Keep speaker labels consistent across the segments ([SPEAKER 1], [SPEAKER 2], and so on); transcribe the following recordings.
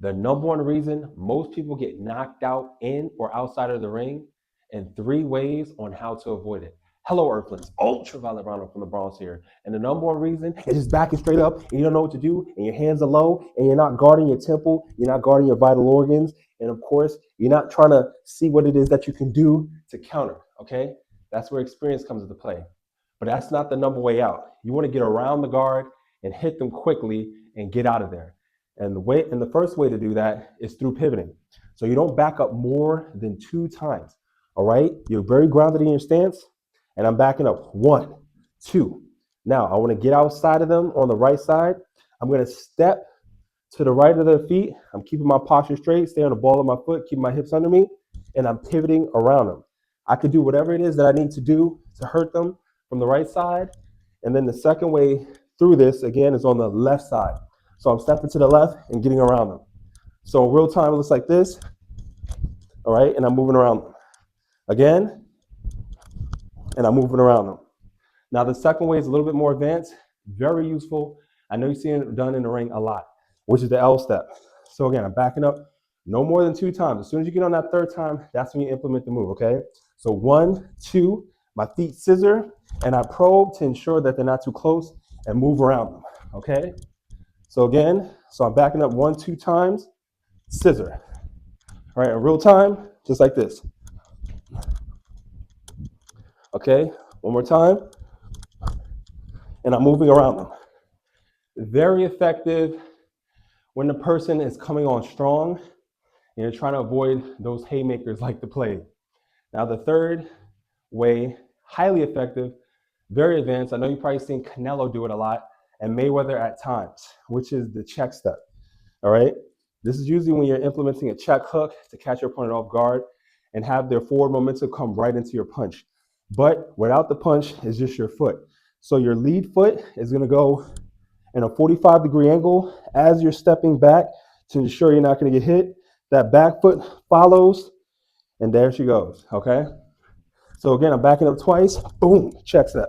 [SPEAKER 1] The number one reason most people get knocked out in or outside of the ring, and 3 ways on how to avoid it. Hello, Earthlings. Ultraviolet Ronald from the Bronx here. And the number one reason is just backing straight up and you don't know what to do and your hands are low and you're not guarding your temple, you're not guarding your vital organs. And of course, you're not trying to see what it is that you can do to counter, okay? That's where experience comes into play. But that's not the number way out. You want to get around the guard and hit them quickly and get out of there. And the first way to do that is through pivoting. So you don't back up more than 2 times. All right, you're very grounded in your stance, and I'm backing up 1, 2. Now I want to get outside of them on the right side. I'm going to step to the right of their feet. I'm keeping my posture straight, stay on the ball of my foot, keep my hips under me, and I'm pivoting around them. I could do whatever it is that I need to do to hurt them from the right side. And then the second way through this, again, is on the left side. So I'm stepping to the left and getting around them. So in real time, it looks like this. All right, and I'm moving around them. Again, and I'm moving around them. Now the second way is a little bit more advanced, very useful. I know you've seen it done in the ring a lot, which is the L step. So again, I'm backing up no more than 2 times. As soon as you get on that 3rd time, that's when you implement the move, okay? So 1, 2, my feet scissor, and I probe to ensure that they're not too close and move around them, okay? So again, so I'm backing up 1, 2 times, scissor. All right, in real time, just like this. Okay, one more time. And I'm moving around them. Very effective when the person is coming on strong and you're trying to avoid those haymakers like the plague. Now the third way, highly effective, very advanced. I know you've probably seen Canelo do it a lot and Mayweather at times, which is the check step. All right, this is usually when you're implementing a check hook to catch your opponent off guard and have their forward momentum come right into your punch. But without the punch, it's just your foot. So your lead foot is going to go in a 45-degree angle as you're stepping back to ensure you're not going to get hit. That back foot follows, and there she goes, okay? So again, I'm backing up twice, boom, check step,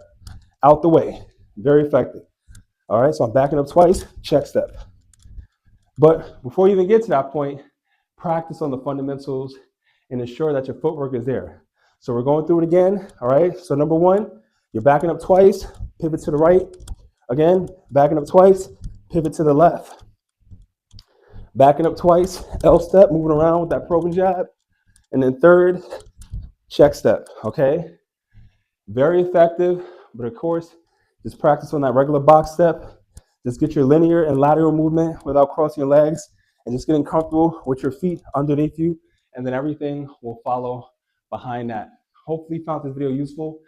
[SPEAKER 1] out the way, very effective. All right, so I'm backing up twice, check step. But before you even get to that point, practice on the fundamentals and ensure that your footwork is there. So we're going through it again, all right? So number 1, you're backing up twice, pivot to the right. Again, backing up twice, pivot to the left. Backing up twice, L step, moving around with that probing jab. And then 3rd, check step, okay? Very effective, but of course, just practice on that regular box step. Just get your linear and lateral movement without crossing your legs and just getting comfortable with your feet underneath you, and then everything will follow behind that. Hopefully you found this video useful.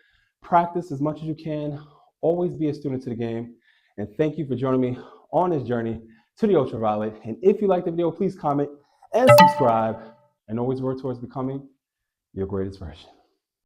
[SPEAKER 1] Practice as much as you can. Always be a student to the game. And thank you for joining me on this journey to the ultraviolet. And if you liked the video, please comment and subscribe. And always work towards becoming your greatest version.